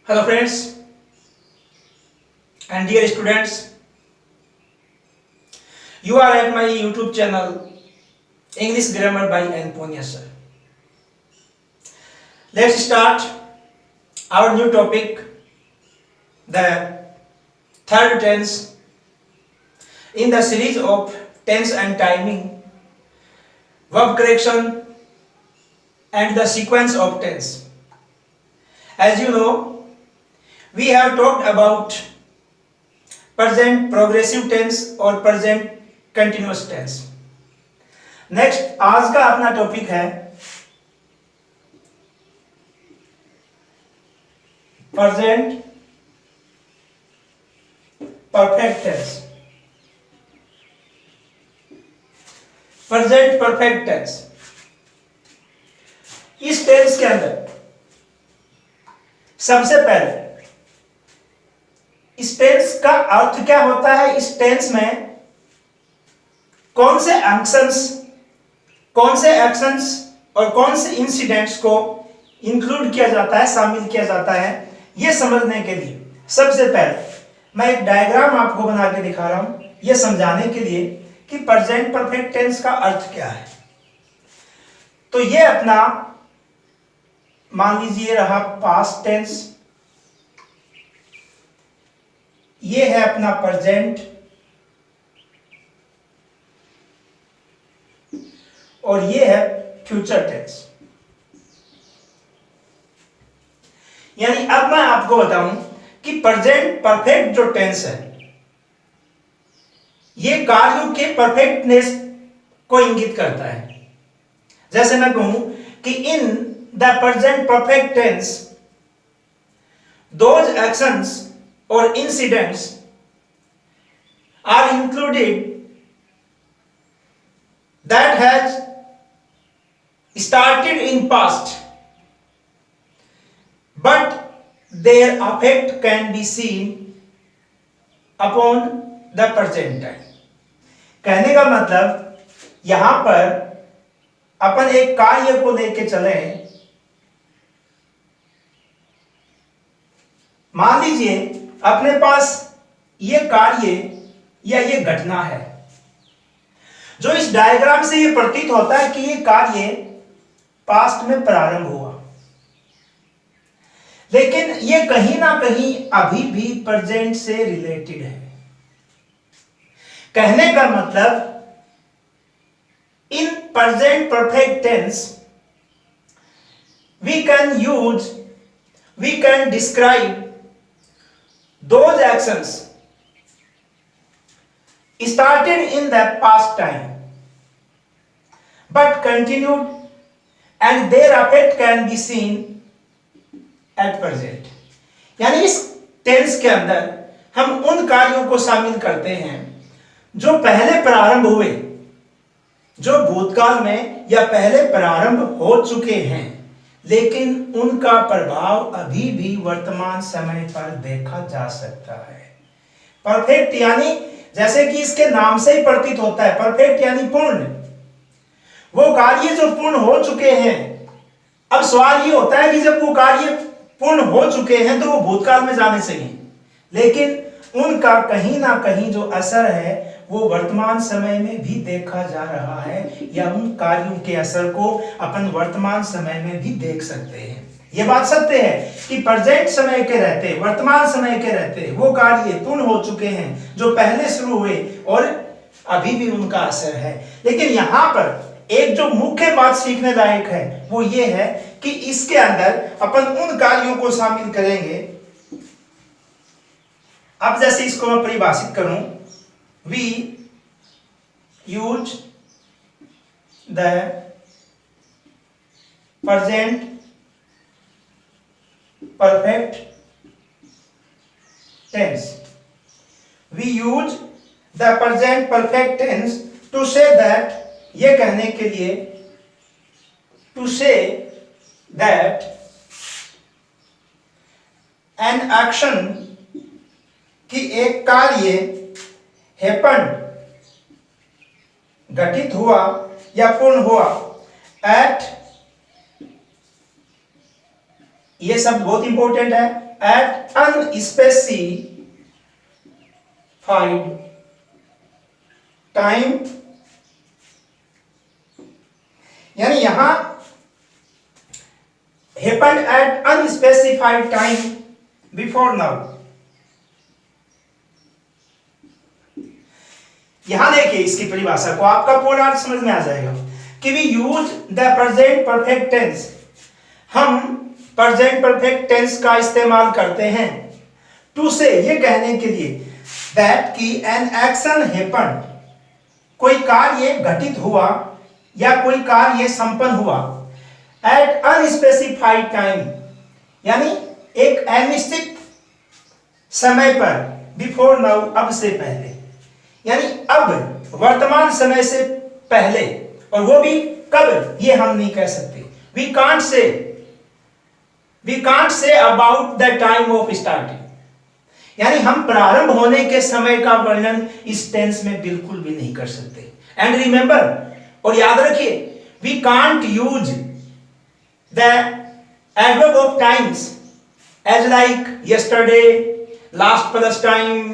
Hello friends and dear students, you are at my YouTube channel English Grammar by Anponia sir. Let's start our new topic, the third tense in the series of tense and timing, verb correction and the sequence of tense. As you know, we have talked about present progressive tense और present continuous tense. Next आज का अपना topic है present perfect tense. present perfect tense इस tense के अंदर सबसे पहले इस टेंस का अर्थ क्या होता है, इस टेंस में कौन से एक्शंस और कौन से इंसिडेंट्स को इंक्लूड किया जाता है, शामिल किया जाता है, यह समझने के लिए सबसे पहले मैं एक डायग्राम आपको बना के दिखा रहा हूं, यह समझाने के लिए कि प्रेजेंट परफेक्ट टेंस का अर्थ क्या है। तो यह अपना मान लीजिए रहा पास्ट टेंस, ये है अपना प्रेजेंट और ये है फ्यूचर टेंस। यानी अब मैं आपको बताऊं कि प्रेजेंट परफेक्ट जो टेंस है ये कार्यों के परफेक्टनेस को इंगित करता है। जैसे मैं कहूं कि in the present perfect tense those actions or incidents are included that has started in past but their effect can be seen upon the present time. कहने का मतलब यहां पर अपन एक कार्य को लेके चले, मान लीजिए अपने पास ये कार्य या ये घटना है जो इस डायग्राम से ये प्रतीत होता है कि ये कार्य पास्ट में प्रारंभ हुआ, लेकिन ये कहीं ना कहीं अभी भी प्रेजेंट से रिलेटेड है। कहने का मतलब in present perfect tense we can describe those actions started in the past time but continued and their effect can be seen at present. यानी इस टेंस के अंदर हम उन कार्यों को शामिल करते हैं जो पहले प्रारंभ हुए, जो भूतकाल में या पहले प्रारंभ हो चुके हैं, लेकिन उनका प्रभाव अभी भी वर्तमान समय पर देखा जा सकता है। परफेक्ट यानी जैसे कि इसके नाम से ही प्रतीत होता है, परफेक्ट यानी पूर्ण, वो कार्य जो पूर्ण हो चुके हैं। अब सवाल ये होता है कि जब वो कार्य पूर्ण हो चुके हैं तो वो भूतकाल में जाने चाहिए, लेकिन उनका कहीं ना कहीं जो असर है वो वर्तमान समय में भी देखा जा रहा है, या उन कार्यों के असर को अपन वर्तमान समय में भी देख सकते हैं। ये बात सत्य है कि प्रेजेंट समय के रहते, वर्तमान समय के रहते वो कार्य पूर्ण हो चुके हैं जो पहले शुरू हुए और अभी भी उनका असर है। लेकिन यहां पर एक जो मुख्य बात सीखने लायक है वो ये है कि इसके अंदर अपन उन कार्यों को शामिल करेंगे। अब जैसे इसको मैं परिभाषित करूं, we use the present perfect tense. We use the present perfect tense to say that, ये कहने के लिए, to say that an action कि एक कार्य happened घटित हुआ या पूर्ण हुआ एट, ये शब्द बहुत इंपॉर्टेंट है, at unspecified time, यानी यहां happened at unspecified time before now। यहां देखिए इसकी परिभाषा को, आपका पूर्ण अर्थ समझ में आ जाएगा कि we use the present perfect tense, हम प्रेजेंट परफेक्ट टेंस का इस्तेमाल करते हैं टू से, ये कहने के लिए दैट कि एन एक्शन हैपेंड, कोई कार्य घटित हुआ या कोई कार्य संपन्न हुआ, एट अनस्पेसिफाइड टाइम, यानी एक अनिश्चित समय पर, बिफोर नाउ, अब से पहले, यानी अब वर्तमान समय से पहले, और वो भी कब ये हम नहीं कह सकते। We can't say about the time of starting, यानी हम प्रारंभ होने के समय का वर्णन इस टेंस में बिल्कुल भी नहीं कर सकते। एंड रिमेंबर, और याद रखिए, we can't use the adverb of times as like yesterday, last plus time,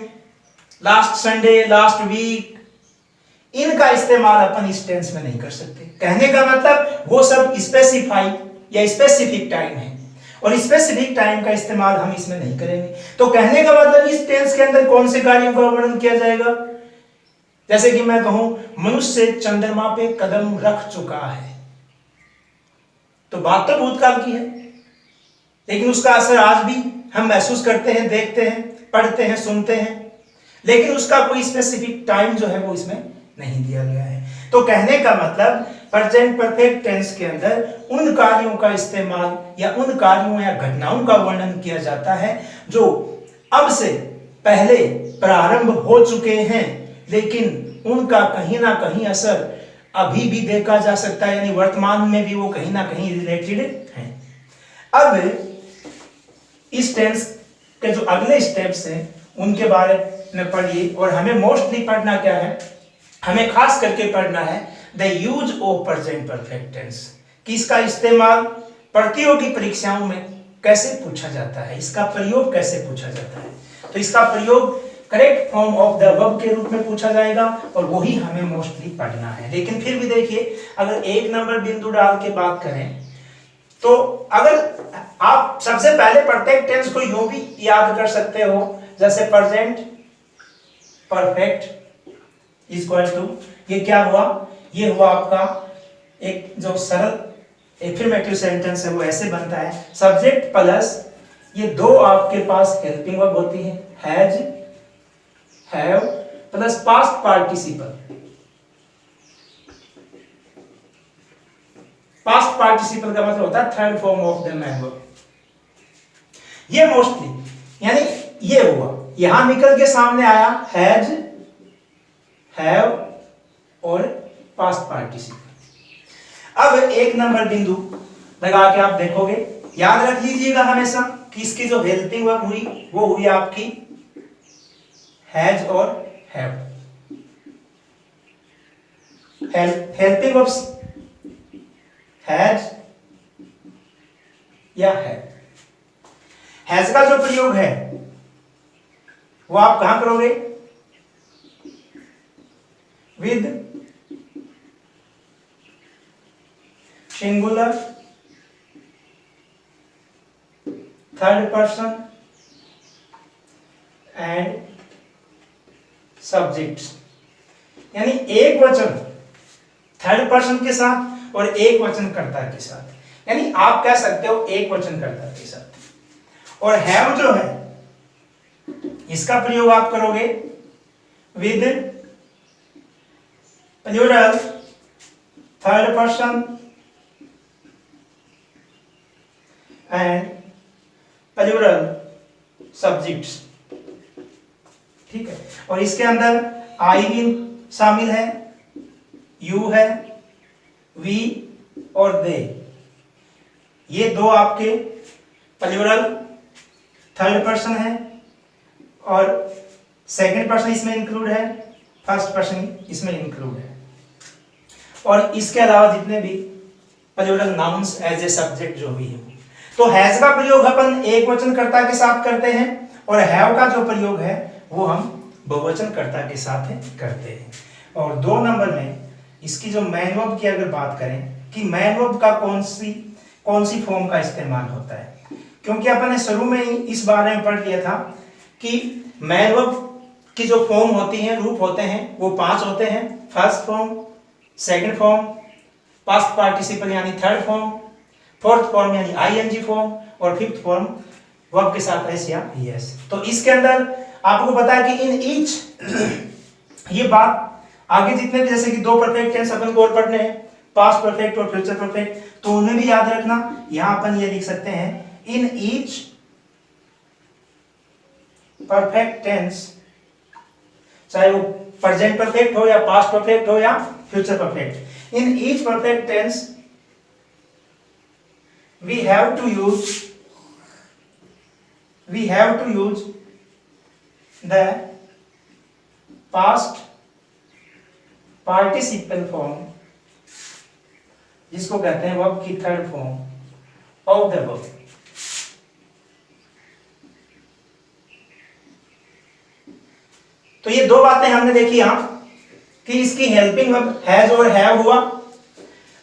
last Sunday, last week, इनका इस्तेमाल अपन इस टेंस में नहीं कर सकते। कहने का मतलब वो सब स्पेसिफाई या स्पेसिफिक टाइम है, और स्पेसिफिक टाइम का इस्तेमाल हम इसमें नहीं करेंगे। तो कहने का मतलब इस टेंस के अंदर कौन से कार्यों का वर्णन किया जाएगा? जैसे कि मैं कहूं, मनुष्य चंद्रमा पे कदम रख चुका है, तो बात तो भूतकाल की है, लेकिन उसका असर आज भी हम महसूस करते हैं, देखते हैं, पढ़ते हैं, सुनते हैं, लेकिन उसका कोई स्पेसिफिक टाइम जो है वो इसमें नहीं दिया गया है। तो कहने का मतलब प्रेजेंट परफेक्ट टेंस के अंदर उन कार्यों का इस्तेमाल या उन कार्यों या घटनाओं का वर्णन किया जाता है जो अब से पहले प्रारंभ हो चुके हैं, लेकिन उनका कहीं ना कहीं असर अभी भी देखा जा सकता है, यानी वर्तमान में भी वो कहीं ना कहीं रिलेटेड हैं। अब इस टेंस के जो अगले स्टेप्स हैं उनके बारे में पढ़िए, और हमें मोस्टली पढ़ना क्या है, हमें खास करके पढ़ना है the use of present perfect tense, कि इसका इस्तेमाल प्रतियोगी परीक्षाओं में कैसे पूछा जाता है, इसका प्रयोग कैसे पूछा जाता है। तो इसका प्रयोग correct form of the verb के रूप में पूछा जाएगा, और वही हमें मोस्टली पढ़ना है। लेकिन फिर भी देखिए, अगर एक नंबर बिंदु डाल के बात करें, तो अगर आप सबसे पहले परफेक्ट टेंस को यूं भी याद कर सकते हो, जैसे प्रेजेंट परफेक्ट इक्वल टू, ये क्या हुआ, ये हुआ आपका एक जो सरल एफर्मेटिव सेंटेंस है वो ऐसे बनता है, सब्जेक्ट प्लस ये दो आपके पास हेल्पिंग वर्ब होती है, has, have plus past participle. Past participle का मतलब होता है third form of the man verb. ये मोस्टली, यानी ये हुआ, यहां निकल के सामने आया हैज, हैव और पास्ट पार्टिसिपल। अब एक नंबर बिंदु लगा के आप देखोगे, याद रख लीजिएगा हमेशा कि इसकी जो हेल्पिंग वर्ब हुई वो हुई आपकी हैज और हैव। हेल्पिंग वर्ब्स हैज या हैव। हैज का जो प्रयोग है वो आप कहां करोगे? With singular third person and subjects, यानी एक वचन थर्ड पर्सन के साथ और एक वचन कर्ता के साथ, यानी आप कह सकते हो एक वचन कर्ता के साथ। और हैव जो है इसका प्रयोग आप करोगे with plural third person and plural subjects, ठीक है। और इसके अंदर आई भी शामिल है, यू है, वी और दे, ये दो आपके प्लूरल थर्ड पर्सन है, और सेकंड पर्सन इसमें इंक्लूड है, फर्स्ट पर्सन इसमें इंक्लूड है। और इसके अलावा जितने भी plural nouns as a subject जो भी है, तो हैज का प्रयोग अपन एक वचनकर्ता के साथ करते हैं और हैव का जो प्रयोग है वो हम बहुवचनकर्ता के साथ करते हैं। और 2 नंबर में इसकी जो मैन वर्ब की अगर बात करें कि मैन वर्ब का कौन सी फॉर्म का इस्तेमाल होता है, क्योंकि अपन ने शुरू में ही इस बारे में पढ़ लिया था कि मैन वर्ब की जो फॉर्म होती हैं, रूप होते हैं, वो 5 होते हैं। First form, second form, past participle यानी थर्ड फॉर्म, फोर्थ फॉर्म यानी आईएनजी फॉर्म और फिफ्थ फॉर्म वर्ब के साथ एस या ईएस। तो इसके अंदर आपको पता है कि इन ईच ये बात आगे जितने भी, जैसे कि 2 परफेक्ट टेंस अपन को और पढ़ने हैं, पास्ट परफेक्ट और फ्यूचर परफेक्ट, तो उन्हें भी याद रखना। यहां अपन ये लिख सकते हैं इन ईच परफेक्ट टेंस, चाहे वो प्रेजेंट परफेक्ट हो या पास्ट परफेक्ट हो या future perfect, in each perfect tense we have to use the past participle form, जिसको कहते हैं वर्ब की third form of the verb. तो ये 2 बातें हमने देखी यहां कि इसकी हेल्पिंग वर्ब हैज और हैव हुआ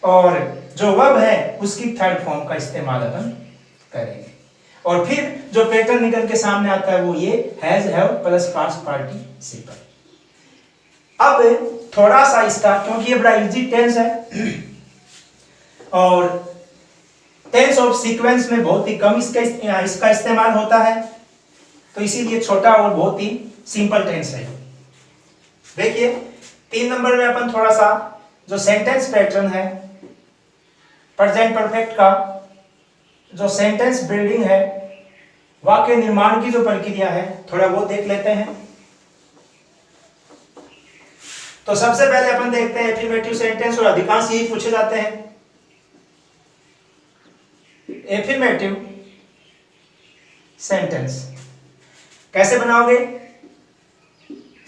और जो वर्ब है उसकी थर्ड फॉर्म का इस्तेमाल अपन करेंगे। और फिर जो पैटर्न निकल के सामने आता है वो ये has have plus past participle. अब थोड़ा सा इसका, क्योंकि ये बड़ा इजी टेंस है और टेंस ऑफ सीक्वेंस में बहुत ही कम इसका इस्तेमाल होता है, तो इसीलिए छोटा और बहुत ही सिंपल टेंस है। देखिए 3 नंबर में अपन थोड़ा सा जो सेंटेंस पैटर्न है प्रेजेंट परफेक्ट का, जो सेंटेंस बिल्डिंग है, वाक्य निर्माण की जो प्रक्रिया है, थोड़ा वो देख लेते हैं। तो सबसे पहले अपन देखते हैं एफर्मेटिव सेंटेंस, और अधिकांश यही पूछे जाते हैं। एफर्मेटिव सेंटेंस कैसे बनाओगे?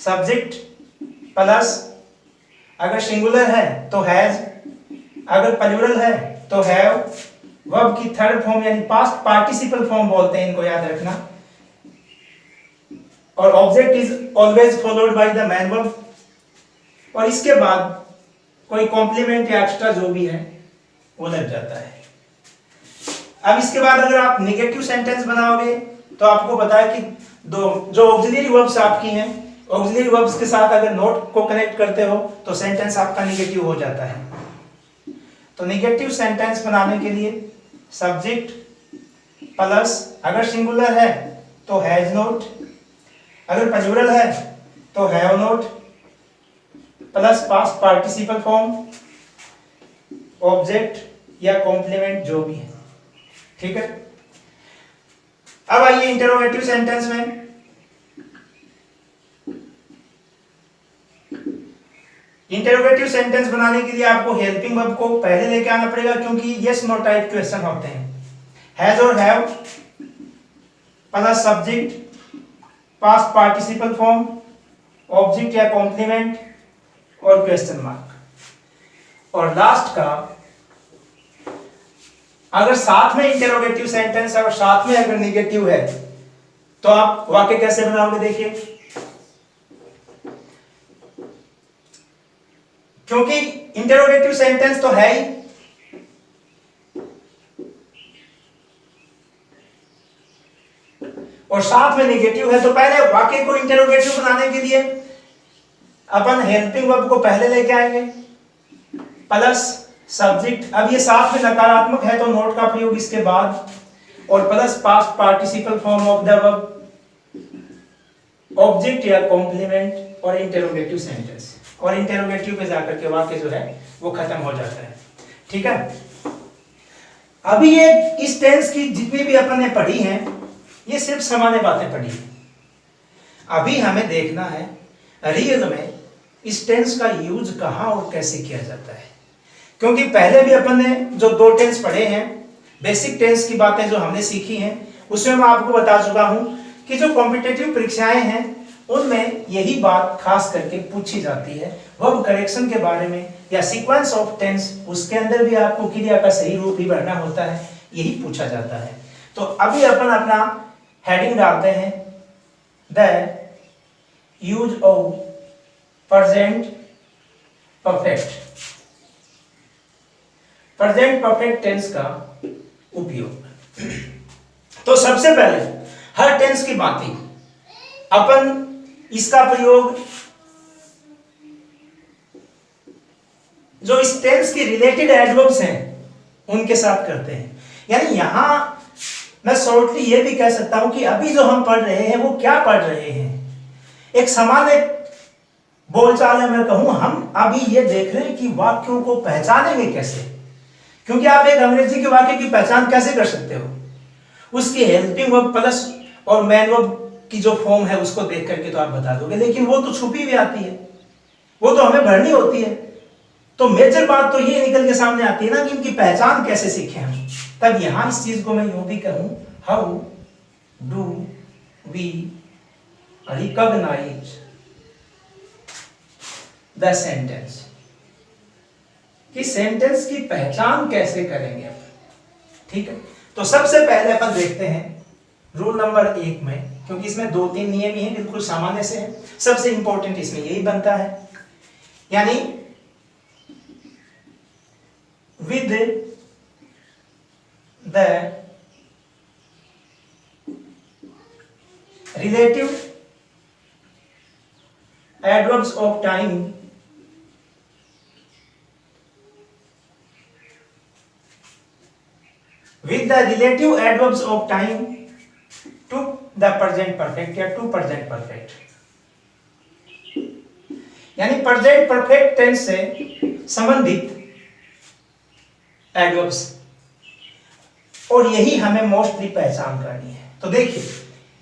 सब्जेक्ट प्लस, अगर सिंगुलर है तो हैज, अगर प्लूरल है तो हैव, वर्ब की थर्ड फॉर्म यानी पास्ट पार्टिसिपल फॉर्म बोलते हैं, इनको याद रखना, और object is always followed by the man verb, और इसके बाद कोई कॉम्प्लीमेंट या एक्स्ट्रा जो भी है वो लग जाता है। अब इसके बाद अगर आप नेगेटिव सेंटेंस बनाओगे तो आपको पता है कि जो ऑक्सिलरी वर्ब्स आपकी हैं, ऑक्सिलरी वर्ब्स के साथ अगर नोट को कनेक्ट करते हो तो सेंटेंस आपका नेगेटिव हो जाता है। तो नेगेटिव सेंटेंस बनाने के लिए सब्जेक्ट प्लस, अगर सिंगुलर है तो हैज नॉट, अगर प्लूरल है तो have not, plus past participle form, object या कॉम्प्लीमेंट जो भी है। ठीक है, अब आइए इंटरोगेटिव सेंटेंस में। इंटरोगेटिव सेंटेंस बनाने के लिए आपको हेल्पिंग वर्ब को पहले लेके आना पड़ेगा, क्योंकि यस नो टाइप क्वेश्चन होते हैं। हैज और have plus subject, past participle form, object या कॉम्प्लीमेंट और क्वेश्चन मार्क। और लास्ट का, अगर साथ में इंटरोगेटिव सेंटेंस और साथ में अगर नेगेटिव है तो आप वाक्य कैसे बनाओगे? देखिए, क्योंकि इंटरोगेटिव सेंटेंस तो है ही, और साथ में नेगेटिव है, तो पहले वाक्य को इंटरोगेटिव बनाने के लिए अपन हेल्पिंग वर्ब को पहले लेके आएंगे प्लस सब्जेक्ट। अब ये साथ में नकारात्मक है तो नोट का प्रयोग इसके बाद, और plus past participle form of the verb, object या कॉम्प्लीमेंट और इंटरोगेटिव सेंटेंस, और इंटरोगेटिव पे जाकर के वाक्य जो है वो खत्म हो जाता है। ठीक है, अभी ये इस टेंस की जितनी भी अपन ने पढ़ी हैं ये सिर्फ सामान्य बातें पढ़ी हैं। अभी हमें देखना है रियल में इस टेंस का यूज कहां और कैसे किया जाता है, क्योंकि पहले भी अपन ने जो 2 टेंस पढ़े हैं, बेसिक टेंस की बातें जो हमने सीखी हैं, उसमें मैं आपको बता चुका हूं कि जो कॉम्पिटिटिव परीक्षाएं हैं उनमें यही बात खास करके पूछी जाती है, वर्ब करेक्शन के बारे में या सीक्वेंस ऑफ टेंस, उसके अंदर भी आपको क्रिया का सही रूप ही भरना होता है। यही पूछा जाता है। तो अभी अपन अपना हेडिंग डालते हैं, the use of present perfect, present perfect tense का उपयोग। तो सबसे पहले हर टेंस की बात अपन इसका प्रयोग जो इस टेंस की रिलेटेड एडवर्ब्स हैं उनके साथ करते हैं। यानी यहां मैं शॉर्टली ये भी कह सकता हूं कि अभी जो हम पढ़ रहे हैं वो क्या पढ़ रहे हैं, एक सामान्य बोलचाल में मैं कहूं, हम अभी ये देख रहे हैं कि वाक्यों को पहचानेंगे कैसे। क्योंकि आप एक अंग्रेजी के वाक्य की पहचान कैसे कर सकते हो, उसकी हेल्पिंग वर्ब प्लस और मेन वर्ब की जो फॉर्म है उसको देख करके तो आप बता दोगे, लेकिन वो तो छुपी भी आती है, वो तो हमें भरनी होती है। तो मेजर बात तो ये निकल के सामने आती है ना कि इनकी पहचान कैसे सीखें हम। तब यहां इस चीज को मैं यूं भी कहूं, how do we recognise the sentence, कि सेंटेंस की पहचान कैसे करेंगे अपन। ठीक है, तो सबसे पहले अपन देखते हैं रूल नंबर 1 में, क्योंकि इसमें 2-3 नियम ही हैं, बिल्कुल सामान्य से हैं, सबसे इंपॉर्टेंट इसमें यही बनता है। यानी with the relative adverbs of time with the relative adverbs of time to the present perfect या to present perfect, यानी present perfect tense से संबंधित एडवर्ब्स, और यही हमें मोस्टली पहचान करनी है। तो देखिए,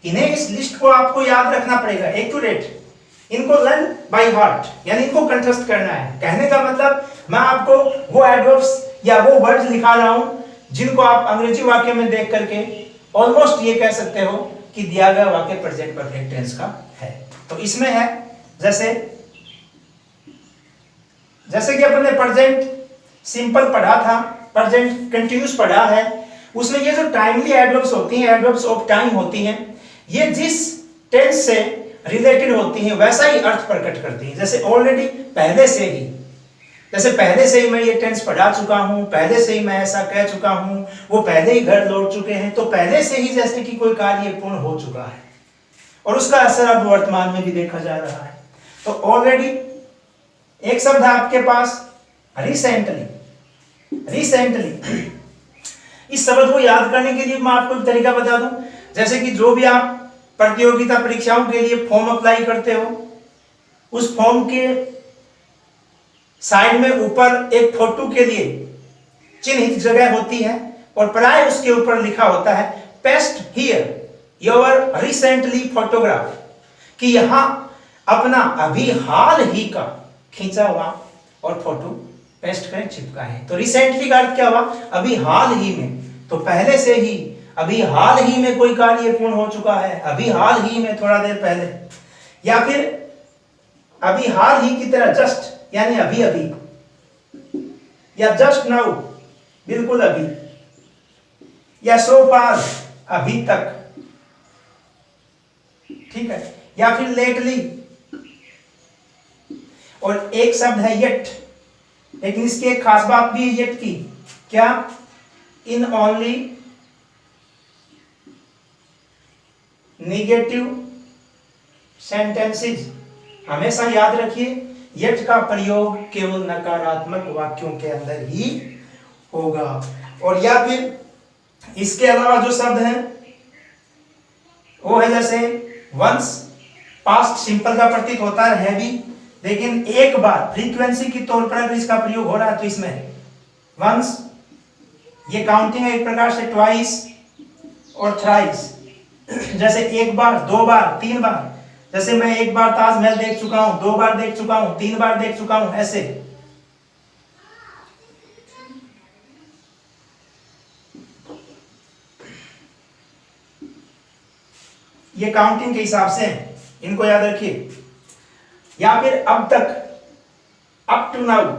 इन्हें इस लिस्ट को आपको याद रखना पड़ेगा एक्यूरेट, इनको लर्न बाय हार्ट, यानी इनको कंठस्थ करना है। कहने का मतलब मैं आपको वो एडवर्ब्स या वो वर्ड्स लिखा रहा हूं जिनको आप अंग्रेजी वाक्य में देख करके ऑलमोस्ट ये कह सकते हो कि दिया गया वाक्य प्रेजेंट परफेक्ट टेंस का है। तो इसमें है जैसे कि अपन ने प्रेजेंट सिंपल पढ़ा था, प्रेजेंट कंटिन्यूस पढ़ा है, उसमें ये जो टाइमली एडवर्ब्स होती हैं, एडवर्ब्स ऑफ टाइम होती हैं, ये जिस टेंस से रिलेटेड होती हैं वैसा ही अर्थ प्रकट करती हैं। जैसे ऑलरेडी, पहले से ही, जैसे पहले से ही मैं ये टेंस पढ़ा चुका हूं, पहले से ही मैं ऐसा कह चुका हूं, वो पहले ही घर लौट चुके हैं, तो पहले से ही जैसे कि कोई कार्य पूर्ण हो चुका है और उसका असर अब वर्तमान में भी देखा जा रहा है। तो ऑलरेडी एक शब्द है आपके पास रिसेंटली, इस शब्द को याद करने के लिए मैं आपको एक तरीका बता दूं। जैसे कि जो भी आप प्रतियोगिता परीक्षाओं के लिए फॉर्म अप्लाई करते हो, उस फॉर्म के साइड में ऊपर एक फोटो के लिए चिन्हित जगह होती है और प्राय उसके ऊपर लिखा होता है paste here your recently photograph, कि यहां अपना अभी हाल ही का खींचा हुआ और फोटो पेस्ट करें, चिपका है। तो रिसेंटली का अर्थ क्या हुआ, अभी हाल ही में, तो पहले से ही, अभी हाल ही में कोई कार्य पूर्ण हो चुका है, अभी हाल ही में, थोड़ा देर पहले, या फिर अभी हाल ही की तरह जस्ट, यानी अभी अभी, या जस्ट नाउ, बिल्कुल अभी, या सो फार, अभी तक, ठीक है, या फिर लेटली, और एक शब्द है येट, लेकिन इसकी एक खास बात भी है येट की, क्या, इन ओनली नेगेटिव सेंटेंसेस। हमेशा याद रखिए येट का प्रयोग केवल नकारात्मक वाक्यों के अंदर ही होगा। और या फिर इसके अलावा जो शब्द है वो है जैसे वंस, पास्ट सिंपल का प्रतीक होता है भी, लेकिन एक बार फ्रीक्वेंसी की तौर पर अगर इसका प्रयोग हो रहा है तो इसमें वंस, ये काउंटिंग है एक प्रकार से, ट्वाइस और थ्राइस, जैसे एक बार, दो बार, तीन बार, जैसे मैं एक बार ताजमहल देख चुका हूं, दो बार देख चुका हूं, तीन बार देख चुका हूं, ऐसे। ये काउंटिंग के हिसाब से, इनको याद रखिए। या फिर अब तक, अप टू नाउ,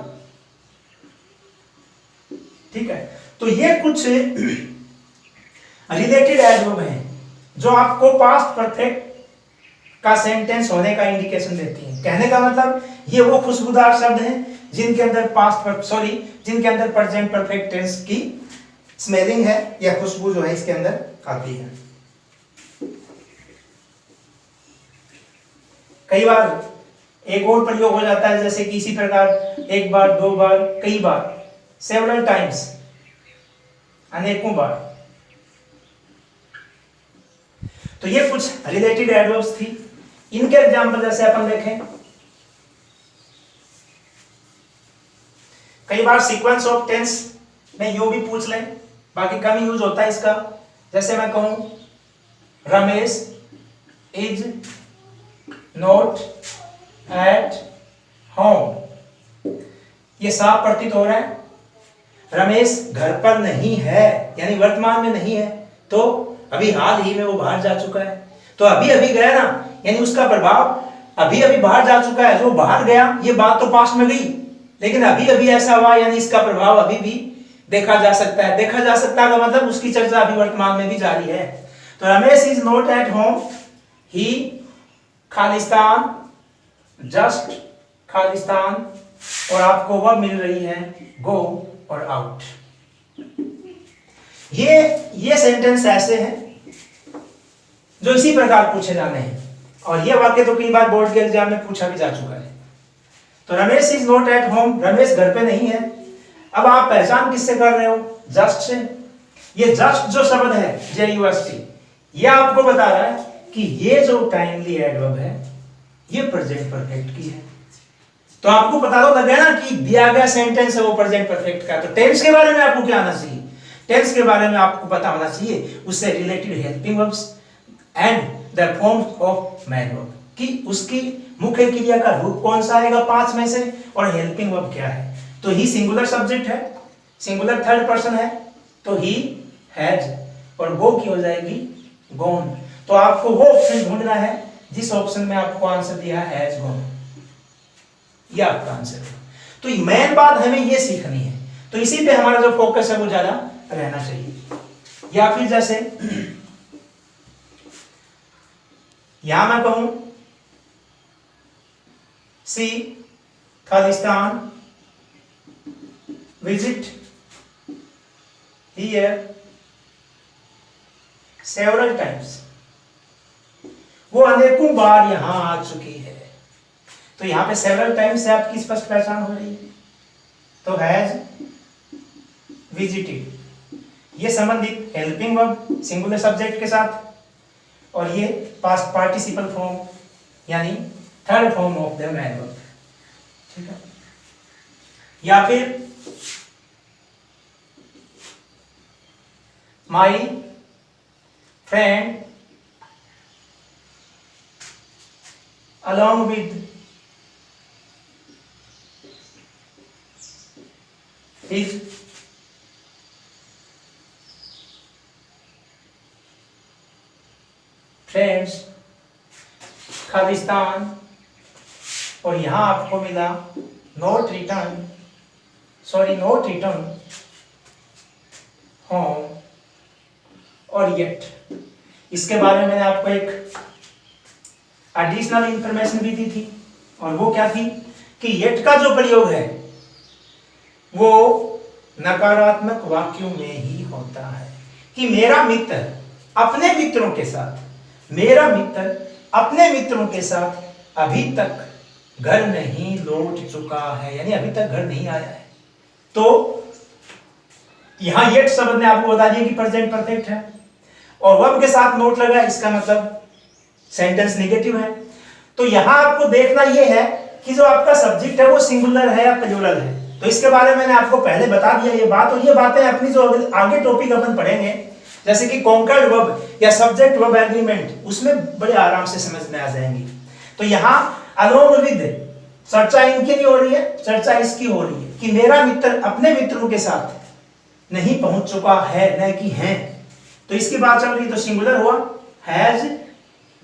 ठीक है। तो ये कुछ रिलेटेड एडवर्ब हैं जो आपको पास्ट परफेक्ट का सेंटेंस होने का इंडिकेशन देती हैं। कहने का मतलब ये वो खुशबूदार शब्द हैं जिनके अंदर जिनके अंदर प्रेजेंट परफेक्ट टेंस की स्मेलिंग है या खुशबू जो है इसके अंदर आती है। कई बार एक और प्रयोग हो जाता है जैसे कि इसी प्रकार एक बार, दो बार, कई बार, सेवरल टाइम्स, अनेकों बार। तो ये कुछ रिलेटेड एडवर्ब्स थी। इनके एग्जांपल जैसे अपन देखें, कई बार सीक्वेंस ऑफ टेंस में यू भी पूछ लें, बाकी कम यूज होता है इसका। जैसे मैं कहूं Ramesh is not at home, ये साफ प्रतीत हो रहा है रमेश घर पर नहीं है, यानी वर्तमान में नहीं है, तो अभी हाल ही में वो बाहर जा चुका है। तो अभी अभी गया ना, यानी उसका प्रभाव अभी अभी बाहर जा चुका है। जो बाहर गया ये बात तो पास्ट में गई, लेकिन अभी अभी ऐसा हुआ, यानी इसका प्रभाव अभी भी देखा जा सकता है। देखा जा सकता है का मतलब उसकी चर्चा अभी वर्तमान में भी जारी है। तो Ramesh is not at home, he Khalistan, just Khalistan, और आपको वह मिल रही है गो और आउट। ये सेंटेंस ऐसे हैं जो इसी प्रकार पूछे जाने हैं, और ये वाक्य तो कई बार बोर्ड के एग्जाम में पूछा भी जा चुका है। तो Ramesh is not at home, Ramesh घर पे नहीं है। अब आप पहचान किससे कर रहे हो? Just say. ये जस्ट जो शब्द है JUST, ये आपको बता रहा है कि ये जो टाइमली एडवर्ब है ये प्रेजेंट परफेक्ट की है। तो आपको पता तो लग गया ना कि दिया गया सेंटेंस है वो प्रेजेंट परफेक्ट का। तो टेंस के बारे में आपको क्या आना चाहिए? टेंस के बारे में आपको पता होना चाहिए उससे related helping verbs and the forms of man verb, कि उसकी मुख्य क्रिया का रूप कौन सा आएगा 5 में से, और हेल्पिंग वर्ब क्या है। तो ही सिंगुलर सब्जेक्ट है, सिंगुलर थर्ड पर्सन है, तो ही हैज, और गो की हो जाएगी गॉन। तो आपको वो ऑप्शन ढूंढना है जिस ऑप्शन में आपको आंसर दिया है हैज गॉन, ये आपका आंसर है। तो मेन बात हमें ये सीखनी है, तो इसी पे हमारा जो फोकस है वो ज्यादा रहना चाहिए। या फिर जैसे यहां मैं कहूं सी खालिस्तान विजिट हियर सेवरल टाइम्स, वो अनेकों बार यहां आ चुकी है। तो यहां पे सेवरल टाइम्स से आपकी स्पष्ट पहचान हो रही है। तो हैज विजिटेड, ये संबंधित हेल्पिंग वर्ब सिंगुलर सब्जेक्ट के साथ, और ये पास्ट पार्टिसिपल फॉर्म यानी third form of the man verb. ठीक है। या फिर my friend along with his friends Khalistan, और यहां आपको मिला नॉट रिटर्न होम और येट। इसके बारे में मैंने आपको एक एडिशनल इंफॉर्मेशन भी दी थी, और वो क्या थी कि येट का जो प्रयोग है वो नकारात्मक वाक्यों में ही होता है। कि मेरा मित्र अपने मित्रों के साथ अभी तक घर नहीं लौट चुका है, यानी अभी तक घर नहीं आया है। तो यहां येट शब्द ने आपको बता दिया कि प्रेजेंट परफेक्ट है, और वर्ब के साथ नोट लगा, इसका मतलब सेंटेंस नेगेटिव है। तो यहां आपको देखना यह है कि जो आपका सब्जेक्ट है वो सिंगुलर है या प्लूरल है। तो इसके बारे में मैंने आपको पहले बता दिया ये बात, और ये बातें अपनी जो आगे टॉपिक अपन पढ़ेंगे जैसे कि कॉन्कर्ड वर्ब या सब्जेक्ट वर्ब एग्रीमेंट, उसमें बड़े आराम से समझ में आ जाएंगी। तो यहां अलोंग विद चर्चा इनकी नहीं हो रही है, चर्चा इसकी हो रही है कि मेरा मित्र अपने मित्रों के साथ नहीं पहुंच चुका है, न कि हैं। तो इसकी बात चल रही, तो सिंगुलर हुआ हैज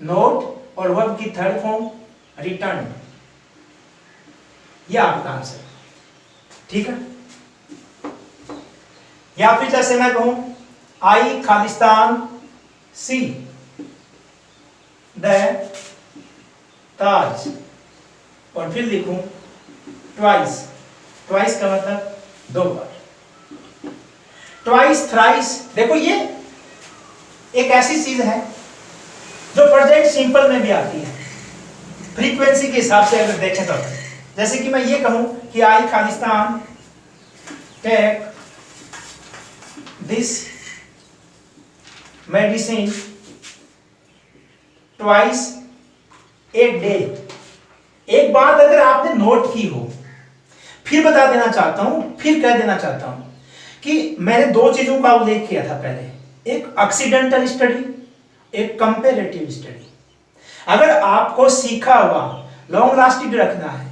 नोट, और वर्ब की थर्ड फॉर्म रिटर्न। यह आपका आंसर। ठीक है। या फिर जैसे मैं कहूं आई खालिस्तान सी द ताज, और फिर लिखूं ट्वाइस। ट्वाइस का मतलब दो बार। ट्वाइस, थ्राइस, देखो ये एक ऐसी चीज है जो प्रेजेंट सिंपल में भी आती है फ्रीक्वेंसी के हिसाब से अगर देखें तो। जैसे कि मैं ये कहूं कि आई खालिस्तान take this medicine twice a day. एक बात अगर आपने नोट की हो, फिर बता देना चाहता हूं, फिर कह देना चाहता हूं कि मैंने दो चीजों का उल्लेख किया था पहले, एक एक्सीडेंटल स्टडी, एक कंपैरेटिव स्टडी। अगर आपको सीखा हुआ लॉन्ग लास्टिंग रखना है,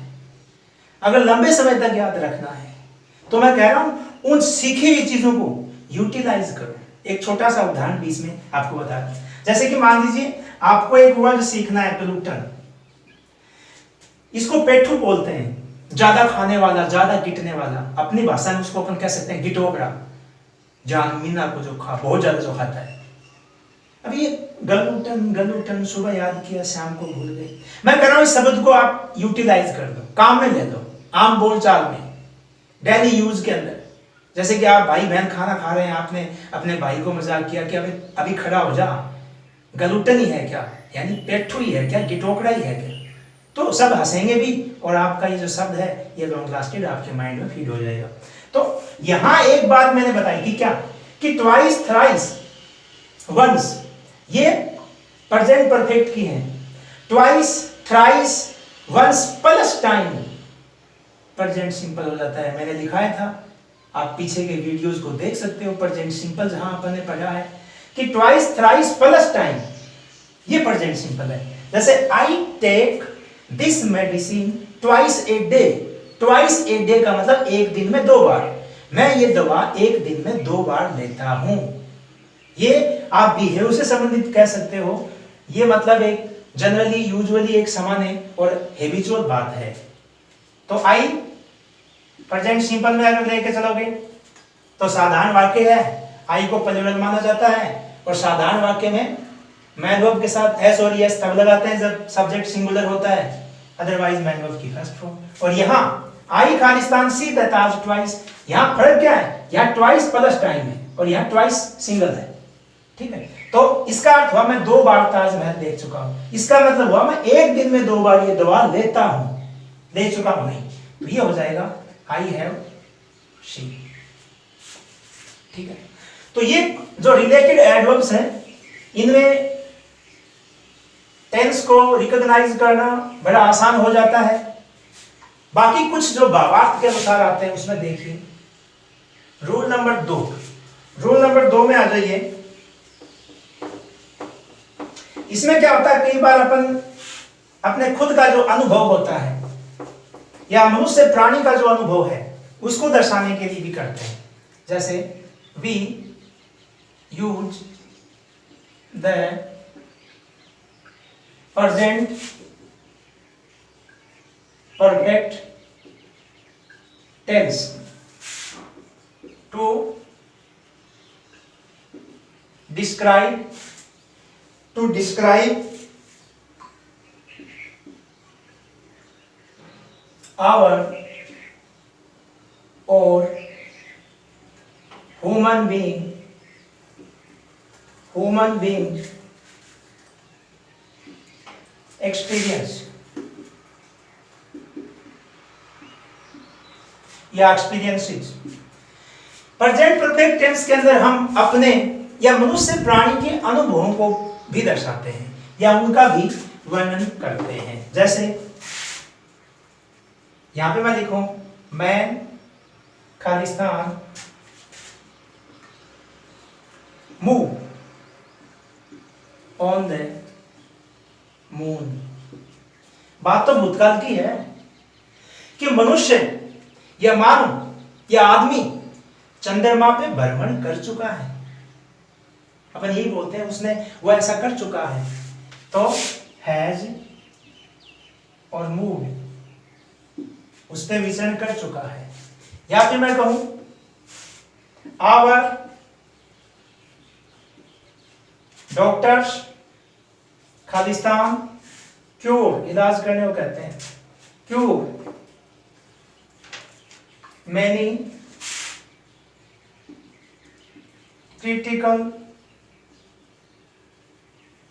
अगर लंबे समय तक याद रखना है, तो मैं कह रहा हूं उन सीखी हुई चीजों को यूटिलाइज करो। एक छोटा सा उदाहरण बीच में आपको बता दूं, जैसे कि मान लीजिए आपको एक वर्ड सीखना है ग्लूटन, इसको पेट्टू बोलते हैं, ज्यादा खाने वाला, ज्यादा गिटने वाला। अपनी भाषा में उसको अपन कह सकते हैं गिटोकड़ा, जान मीना को जो बहुत ज्यादा जो खाता है। अब ये गलूटन गलूटन, सुबह याद किया शाम को भूल गए। मैं कह रहा हूं इस शब्द को आप यूटिलाइज कर दो, काम में ले लो, आम बोलचाल में, डेली यूज के अंदर। जैसे कि आप भाई बहन खाना खा रहे हैं, आपने अपने भाई को मजाक किया कि अभी खड़ा हो जा, गलूटन ही है क्या, यानी पेट्टू ही है क्या, गिटोकड़ा ही है क्या, तो सब हंसेंगे भी, और आपका ये जो शब्द है ये लॉन्ग लास्टेड आपके माइंड में फीड हो जाएगा। तो यहां एक बात मैंने बताई कि क्या, कि ट्वाइस, थ्राइस, वंस, ये प्रेजेंट परफेक्ट की है। Twice, thrice, ones plus time present simple हो जाता है। मैंने दिखाया था, आप पीछे के वीडियोस को देख सकते हो, प्रेजेंट सिंपल जहां अपन ने पढ़ा है कि ट्वाइस, थ्राइस प्लस टाइम, ये प्रेजेंट सिंपल है। जैसे I take this medicine twice a day. Twice a day का मतलब एक दिन में दो बार। मैं ये दवा एक दिन में दो बार लेता हूं। ये आप बिहेव से संबंधित कह सकते हो, ये मतलब एक जनरली यूजुअली एक सामान्य और हैबिचुअल बात है। तो आई प्रेजेंट सिंपल में अगर लेके चलोगे तो साधारण वाक्य है, आई को प्लूरल माना जाता है, और साधारण वाक्य में मैन वर्ब के साथ एस और एस तब लगाते हैं जब सब्जेक्ट सिंगुलर होता है, अदरवाइज मैन वर्ब की फर्स्ट फॉर्म। और यहाँ आई खालिस्तान सी द ताज ट्वाइस, यहाँ फर्क क्या है, यहाँ ट्वाइस प्लस टाइम है और यहाँ ट्वाइस सिंगल है, ठीक है। तो इसका अर्थ हुआ मैं दो बार ताजमहल देख चुका हूं, इसका मतलब हुआ मैं एक दिन में दो बार ये दवा लेता हूं, ले चुका हूं नहीं, तो ये हो जाएगा आई हैव सीन, ठीक है। तो ये जो रिलेटेड एडवर्ब्स हैं, इनमें टेंस को रिकॉग्नाइज करना बड़ा आसान हो जाता है। बाकी कुछ जो भावार्थ के अनुसार आते हैं उसमें देखिए, रूल नंबर 2, रूल नंबर 2 में आ जाइए। इसमें क्या होता है, कई बार अपन अपने खुद का जो अनुभव होता है या मनुष्य प्राणी का जो अनुभव है उसको दर्शाने के लिए भी करते हैं। जैसे we use the present perfect tense to describe our or human being experience या experiences। प्रेजेंट परफेक्ट टेंस के अंदर हम अपने या मनुष्य प्राणी के अनुभवों को भी दर्शाते हैं या उनका भी वर्णन करते हैं। जैसे यहां पे मैं लिखूं man Khalistan move on the moon. बात तो भूतकाल की है कि मनुष्य या मानव या आदमी चंद्रमा पे भ्रमण कर चुका है। अपन यही बोलते हैं उसने, वो ऐसा कर चुका है, तो हैज और मूव उस पर विचरण कर चुका है। या फिर मैं कहूं आवर डॉक्टर्स खालिस्तान क्यूर, इलाज करने को कहते हैं, क्यूर मैनी क्रिटिकल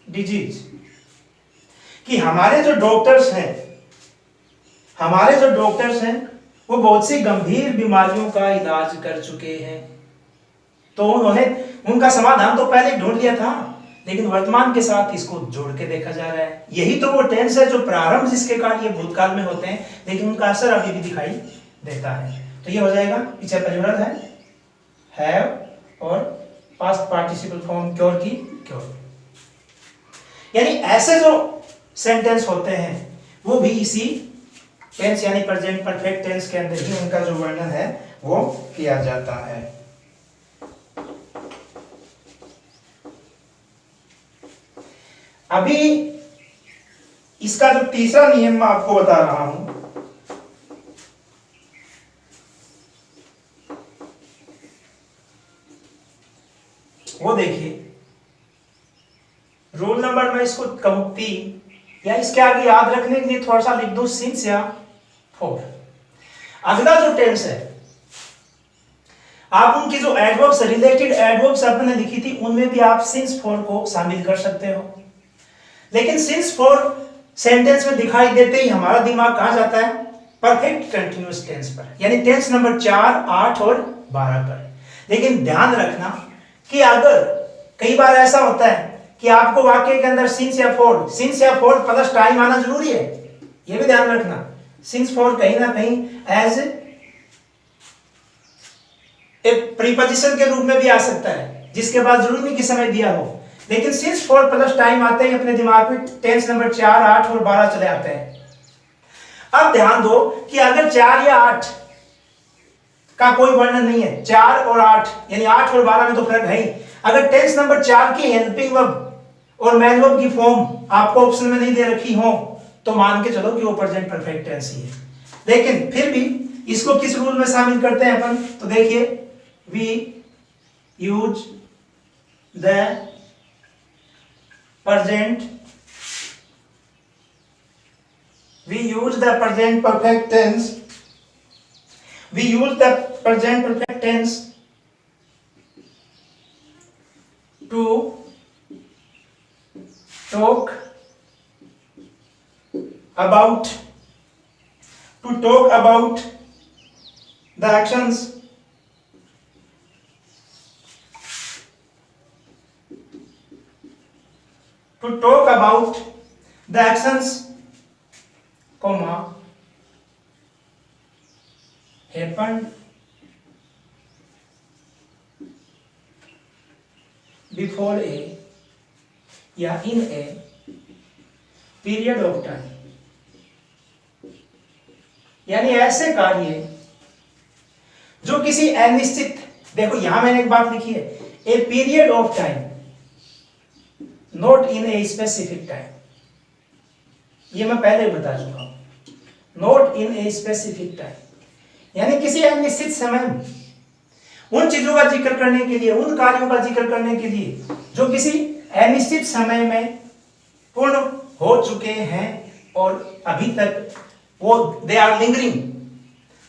डिजीज, कि हमारे जो डॉक्टर्स हैं वो बहुत सी गंभीर बीमारियों का इलाज कर चुके हैं। तो उन्होंने उनका समाधान तो पहले ढूंढ लिया था, लेकिन वर्तमान के साथ इसको जोड़ के देखा जा रहा है। यही तो वो टेंस है जो प्रारंभ जिसके कार्य भूतकाल में होते हैं, लेकिन उनका असर अभी भी दिखाई देता है। तो ये हो जाएगा, पीछे परिवर्तन है हैव और पास्ट पार्टिसिपल फॉर्म क्योर की क्योर। यानी ऐसे जो सेंटेंस होते हैं वो भी इसी टेंस यानी प्रेजेंट परफेक्ट टेंस के अंदर ही उनका जो वर्णन है वो किया जाता है। अभी इसका जो तीसरा नियम मैं आपको बता रहा हूं, वो देखिए, रूल नंबर मैं इसको कहूं 3, या इसके आगे याद रखने के लिए थोड़ा सा लिख दो सिंस या फॉर। अगला जो टेंस है, आप उनकी जो एडवर्ब्स रिलेटेड एडवर्ब्स आपने लिखी थी उनमें भी आप सिंस फॉर को शामिल कर सकते हो, लेकिन सिंस फॉर सेंटेंस में दिखाई देते ही हमारा दिमाग कहां जाता है? परफेक्ट कंटिन्यूअस टेंस पर, यानी टेंस नंबर 4, 8 और 12 पर। लेकिन ध्यान रखना कि अगर कई बार ऐसा होता है कि आपको वाक्य के अंदर सिंस या फोर प्लस टाइम आना जरूरी है, यह भी ध्यान रखना। सिंस फोर कहीं ना कहीं एज एक प्रीपोजिशन के रूप में भी आ सकता है, जिसके बाद जरूरी नहीं कि समय दिया हो, लेकिन सिंस फोर प्लस टाइम आते ही अपने दिमाग में टेंस नंबर 4, 8 और 12 चले आते हैं। अब ध्यान दो कि अगर 4 या 8 का कोई वर्णन नहीं है, 4 और 8 यानी 8 और 12 में तो फर्क है ही। अगर टेंस नंबर 4 की हेल्पिंग वर्ब और मैन वर्ब की फॉर्म आपको ऑप्शन में नहीं दे रखी हो तो मान के चलो कि वो प्रेजेंट परफेक्ट टेंस ही है। लेकिन फिर भी इसको किस रूल में शामिल करते हैं अपन? तो देखिए, we use the present perfect tense, we use the present perfect tense to talk about the actions comma happened before a या in a period of time, यानी ऐसे कार्य जो किसी अनिश्चित, देखो यहां मैंने एक बात लिखी है, a period of time, not in a specific time, ये मैं पहले बता चुका हूं, not in a specific time, यानी किसी अनिश्चित समय में उन चीजों का जिक्र करने के लिए, उन कार्यों का जिक्र करने के लिए जो किसी अनिश्चित समय में पूर्ण हो चुके हैं और अभी तक वो दे आर लिंगरिंग,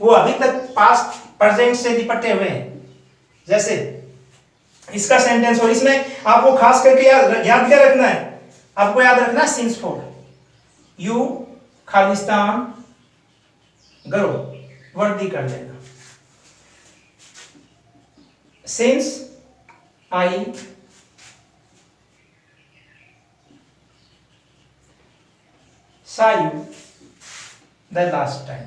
वो अभी तक पास्ट प्रेजेंट से निपटे हुए हैं। जैसे इसका सेंटेंस, और इसमें आपको खास करके याद क्या रखना है? आपको याद रखना है सिंस फॉर, यू खालिस्तान गरो, वर्दी कर लेना। Since I saw you the last time।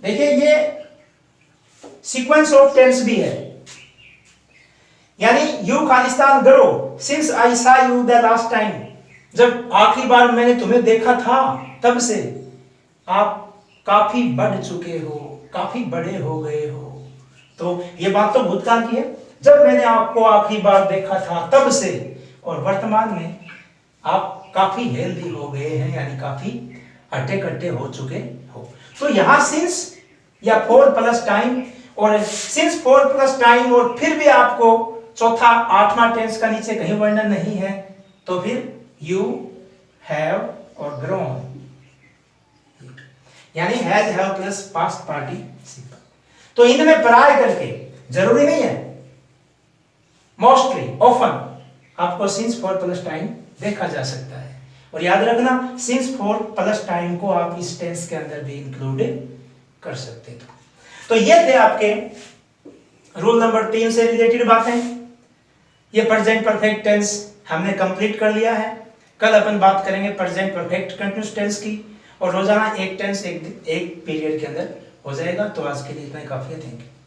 देखिए ये सीक्वेंस ऑफ टेंस भी है, यानी यू खालिस्तान grown since I saw you the last time, जब आखिरी बार मैंने तुम्हें देखा था तब से आप काफी बढ़ चुके हो, काफी बड़े हो गए हो। तो ये बात तो भूतकाल की है, जब मैंने आपको आखिरी बार देखा था तब से, और वर्तमान में आप काफी हेल्दी हो गए हैं, यानी काफी हट्टे कट्टे हो चुके हो। तो यहां सिंस या 4 प्लस टाइम, और सिंस 4 प्लस टाइम और फिर भी आपको चौथा 8वां टेंस का नीचे कहीं वर्णन नहीं है, तो फिर यू हैव और ग्रोन, यानी has have plus past participle. तो इनमें प्राय करके, जरूरी नहीं है, मोस्टली ऑफन आपको सिंस फॉर प्लस टाइम देखा जा सकता है। और याद रखना, सिंस फॉर प्लस टाइम को आप इस टेंस के अंदर भी इंक्लूड कर सकते थे। तो ये थे आपके रूल नंबर 3 से रिलेटेड बातें। ये प्रेजेंट परफेक्ट टेंस हमने कंप्लीट कर लिया है। कल अपन बात करेंगे प्रेजेंट परफेक्ट कंटिन्यूअस टेंस की, और रोजाना एक टेंस एक पीरियड के अंदर हो जाएगा। तो आज के लिए इतना ही काफी है। Thank you.